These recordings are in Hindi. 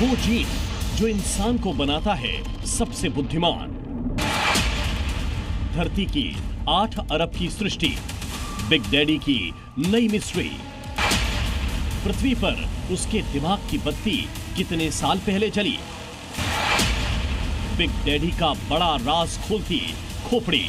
वो जीन जो इंसान को बनाता है सबसे बुद्धिमान। धरती की 8 अरब की सृष्टि, बिग डैडी की नई मिस्ट्री। पृथ्वी पर उसके दिमाग की बत्ती कितने साल पहले जली? बिग डैडी का बड़ा राज खोलती खोपड़ी।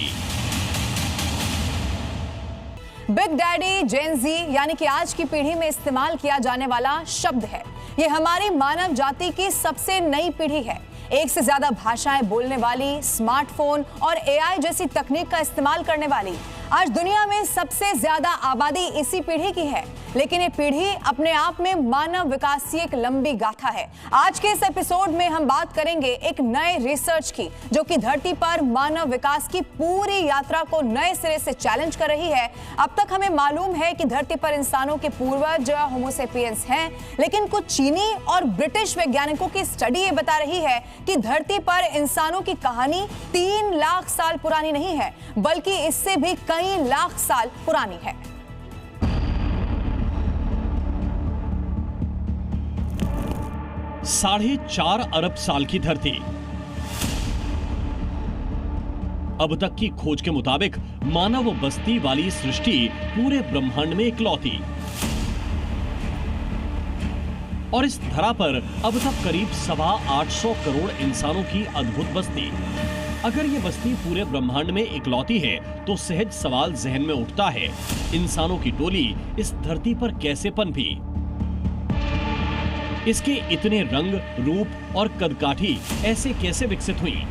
बिग डैडी जेन ज़ी यानी कि आज की पीढ़ी में इस्तेमाल किया जाने वाला शब्द है। ये हमारी मानव जाति की सबसे नई पीढ़ी है। एक से ज्यादा भाषाएं बोलने वाली, स्मार्टफोन और एआई जैसी तकनीक का इस्तेमाल करने वाली आज दुनिया में सबसे ज्यादा आबादी इसी पीढ़ी की है। लेकिन ये पीढ़ी अपने आप में मानव विकास की एक लंबी गाथा है। आज के इस एपिसोड में हम बात करेंगे एक नए रिसर्च की, जो कि धरती पर मानव विकास की पूरी यात्रा को नए सिरे से चैलेंज कर रही है। अब तक हमें मालूम है कि धरती पर इंसानों के पूर्वज होमो सेपियंस हैं, लेकिन कुछ चीनी और ब्रिटिश वैज्ञानिकों की स्टडी ये बता रही है कि धरती पर इंसानों की कहानी 3 लाख साल पुरानी नहीं है, बल्कि इससे भी कई लाख साल पुरानी है। साढ़े 4 अरब साल की धरती। अब तक की खोज के मुताबिक मानव बस्ती वाली सृष्टि पूरे ब्रह्मांड में इकलौती। और इस धरा पर अब तक करीब 825 करोड़ इंसानों की अद्भुत बस्ती। अगर ये बस्ती पूरे ब्रह्मांड में इकलौती है तो सहज सवाल जहन में उठता है, इंसानों की टोली इस धरती पर कैसे पनपी? इसके इतने रंग, रूप और कदकाठी ऐसे कैसे विकसित हुई?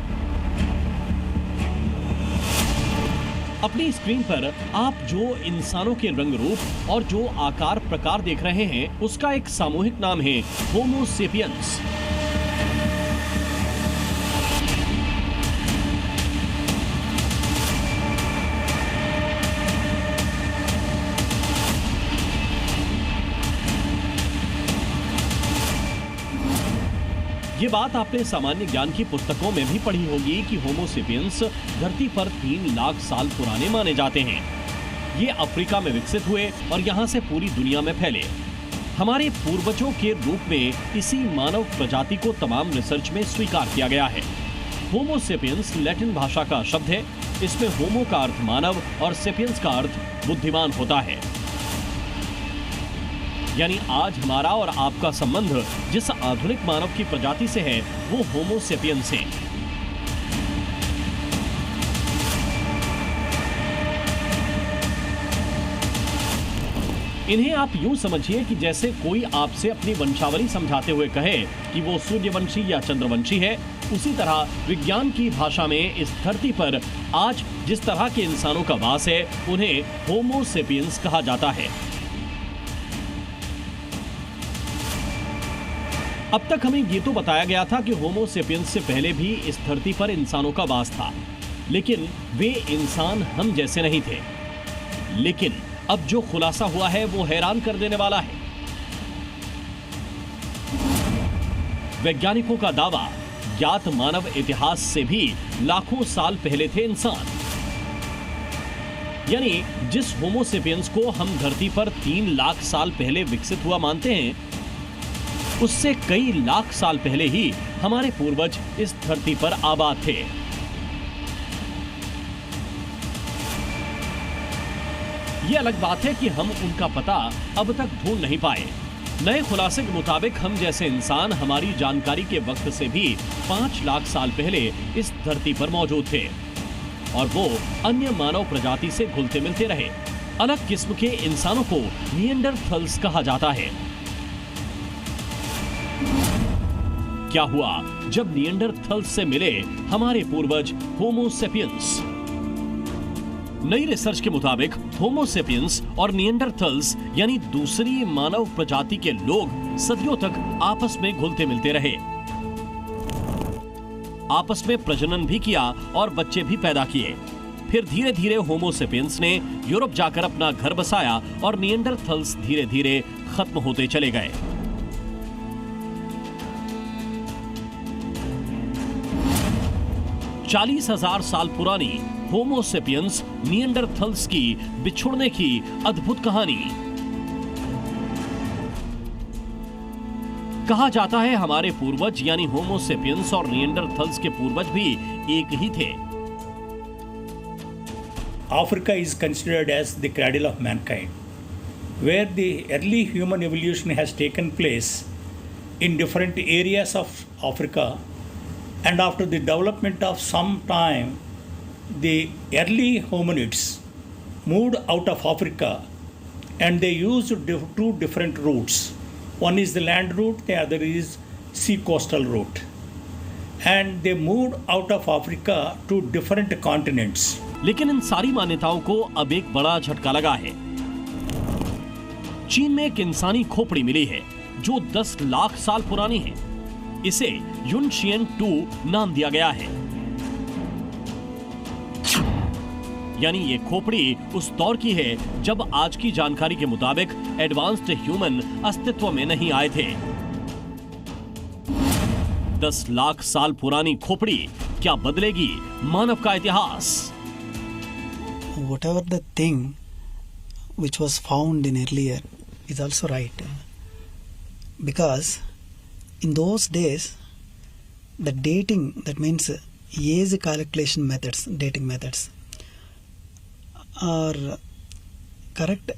अपनी स्क्रीन पर आप जो इंसानों के रंग रूप और जो आकार प्रकार देख रहे हैं, उसका एक सामूहिक नाम है होमो सेपियंस। ये बात आपने सामान्य ज्ञान की पुस्तकों में भी पढ़ी होगी कि होमो सेपियंस धरती पर 3 लाख साल पुराने माने जाते हैं। ये अफ्रीका में विकसित हुए और यहाँ से पूरी दुनिया में फैले। हमारे पूर्वजों के रूप में इसी मानव प्रजाति को तमाम रिसर्च में स्वीकार किया गया है। होमो सेपियंस लैटिन भाषा का शब्द है। इसमें होमो का अर्थ मानव और सेपियंस का अर्थ बुद्धिमान होता है। यानी आज हमारा और आपका संबंध जिस आधुनिक मानव की प्रजाति से है, वो होमो सेपियंस है। इन्हें आप यूं समझिए कि जैसे कोई आपसे अपनी वंशावली समझाते हुए कहे कि वो सूर्यवंशी या चंद्रवंशी है। उसी तरह विज्ञान की भाषा में इस धरती पर आज जिस तरह के इंसानों का वास है, उन्हें होमो सेपियंस कहा जाता है। अब तक हमें ये तो बताया गया था कि होमो सेपियंस से पहले भी इस धरती पर इंसानों का वास था, लेकिन वे इंसान हम जैसे नहीं थे। लेकिन अब जो खुलासा हुआ है वो हैरान कर देने वाला है। वैज्ञानिकों का दावा, ज्ञात मानव इतिहास से भी लाखों साल पहले थे इंसान। यानी जिस होमो सेपियंस को हम धरती पर 3 लाख साल पहले विकसित हुआ मानते हैं, उससे कई लाख साल पहले ही हमारे पूर्वज इस धरती पर आबाद थे। यह अलग बात है कि हम उनका पता अब तक ढूंढ नहीं पाए। नए खुलासे के मुताबिक हम जैसे इंसान हमारी जानकारी के वक्त से भी 5 लाख साल पहले इस धरती पर मौजूद थे और वो अन्य मानव प्रजाति से घुलते मिलते रहे। अलग किस्म के इंसानों को निएंडरथल्स कहा जाता है। क्या हुआ जब निएंडरथल्स से मिले हमारे पूर्वज होमो सेपियंस? नई रिसर्च के मुताबिक होमो सेपियंस और निएंडरथल्स यानी दूसरी मानव प्रजाति के लोग सदियों तक आपस में घुलते मिलते रहे। आपस में प्रजनन भी किया और बच्चे भी पैदा किए। फिर धीरे धीरे होमो सेपियंस ने यूरोप जाकर अपना घर बसाया और निएंडरथल्स धीरे धीरे खत्म होते चले गए। 40,000 साल पुरानी होमो सेपियंस निएंडरथल्स की बिछुड़ने की अद्भुत कहानी। कहा जाता है हमारे पूर्वज यानी होमो सेपियंस और निएंडरथल्स के पूर्वज भी एक ही थे। Africa is considered as the cradle of mankind, where the early human evolution has taken place in different areas of Africa, and after the development of some time, the early hominids moved out of Africa and they used two different routes. One is the land route, the other is sea coastal route. And they moved out of Africa to different continents. लेकिन इन सारी मान्यताओं को अब एक बड़ा झटका लगा है। चीन में एक इंसानी खोपड़ी मिली है जो 10 लाख साल पुरानी है। इसे युनशियन 2 नाम दिया गया है। यानी ये खोपड़ी उस दौर की है जब आज की जानकारी के मुताबिक एडवांस्ड ह्यूमन अस्तित्व में नहीं आए थे। 10 लाख साल पुरानी खोपड़ी क्या बदलेगी मानव का इतिहास? Whatever the thing which was found in earlier is also right, because in those days the dating, that means age calculation methods, dating methods are correct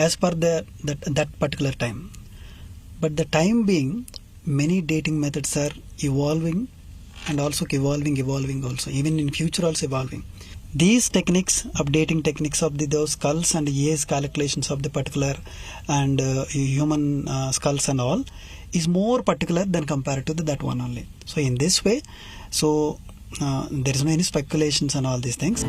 as per that particular time, but the time being many dating methods are evolving and also evolving also, even in future also evolving. These techniques, updating techniques of those skulls and age calculations of the particular and human skulls and all is more particular than compared to that one only. So in this way, there is no any speculations and all these things.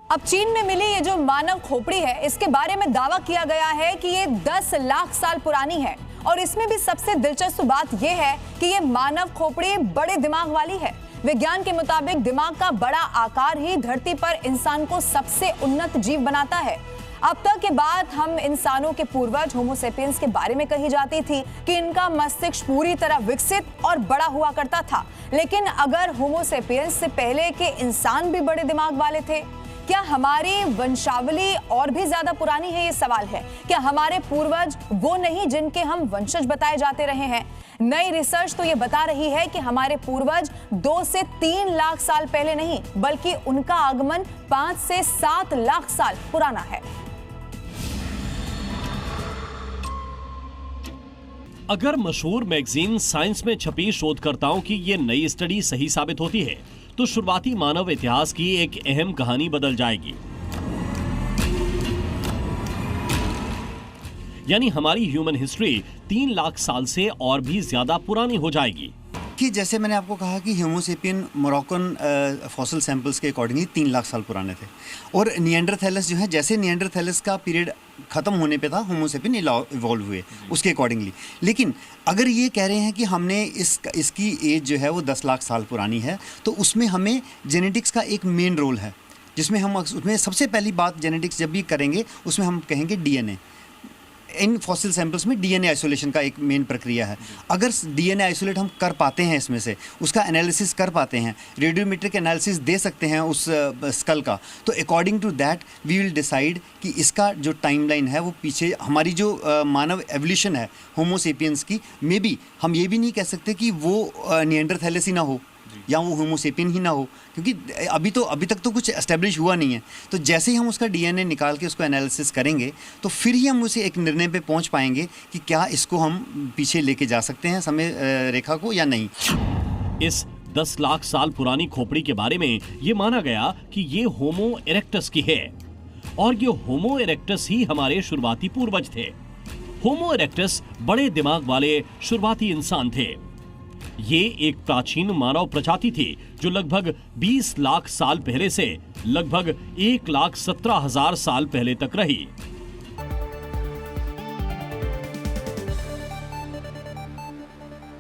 अब चीन में मिली ये जो मानव खोपड़ी है, इसके बारे में दावा किया गया है कि ये 10 लाख साल पुरानी है। और इसमें भी सबसे दिलचस्प बात यह है कि ये मानव खोपड़ी बड़े दिमाग वाली है। विज्ञान के मुताबिक दिमाग का बड़ा आकार ही धरती पर इंसान को सबसे उन्नत जीव बनाता है। अब तक के बात हम इंसानों के पूर्वज होमो सेपियंस के बारे में कही जाती थी कि इनका मस्तिष्क पूरी तरह विकसित और बड़ा हुआ करता था। लेकिन अगर होमो सेपियंस से पहले के इंसान भी बड़े दिमाग वाले थे, क्या हमारी वंशावली और भी ज्यादा पुरानी है? ये सवाल है। क्या हमारे पूर्वज वो नहीं जिनके हम वंशज बताए जाते रहे हैं? नई रिसर्च तो ये बता रही है कि हमारे पूर्वज 2 से 3 लाख साल पहले नहीं, बल्कि उनका आगमन 5 से 7 लाख साल पुराना है। अगर मशहूर मैगजीन साइंस में छपी शोधकर्ताओं की ये नई स्टडी सही साबित होती है तो शुरुआती मानव इतिहास की एक अहम कहानी बदल जाएगी। यानी हमारी ह्यूमन हिस्ट्री 3 लाख साल से और भी ज्यादा पुरानी हो जाएगी। कि जैसे मैंने आपको कहा कि होमो सेपियन मोरक्कन फॉसिल सैंपल्स के अकॉर्डिंगली 3 लाख साल पुराने थे, और निएंडरथैलस जो है, जैसे निएंडरथैलस का पीरियड खत्म होने पे था, होमो सेपियन इवॉल्व हुए उसके अकॉर्डिंगली। लेकिन अगर ये कह रहे हैं कि हमने इसकी एज जो है वो 10 लाख साल पुरानी है, तो उसमें हमें जेनेटिक्स का एक मेन रोल है, जिसमें हम उसमें सबसे पहली बात जेनेटिक्स जब भी करेंगे उसमें हम कहेंगे डीएनए। इन फॉसिल सैंपल्स में डीएनए आइसोलेशन का एक मेन प्रक्रिया है। अगर डीएनए आइसोलेट हम कर पाते हैं, इसमें से उसका एनालिसिस कर पाते हैं, रेडियोमेट्रिक एनालिसिस दे सकते हैं उस स्कल का, तो according to that we will decide कि इसका जो टाइमलाइन है वो पीछे हमारी जो मानव एवोल्यूशन है होमो सेपियंस की, मे बी हम ये भी नहीं कह सकते कि वो निएंडरथैलस ही ना हो या वो होमो सेपियन ही ना हो, क्योंकि अभी तक तो कुछ एस्टेब्लिश हुआ नहीं है। तो जैसे ही हम उसका डीएनए निकाल के उसको एनालिसिस करेंगे तो फिर ही हम उसे एक निर्णय पे पहुंच पाएंगे कि क्या इसको हम पीछे लेके जा सकते हैं समय रेखा को या नहीं। इस 10 लाख साल पुरानी खोपड़ी के बारे में ये माना गया कि ये होमो इरेक्टस की है, और ये होमो इरेक्टस ही हमारे शुरुआती पूर्वज थे। होमो इरेक्टस बड़े दिमाग वाले शुरुआती इंसान थे। ये एक प्राचीन मानव प्रजाति थी जो लगभग 20 लाख साल पहले से लगभग 1,17,000 साल पहले तक रही।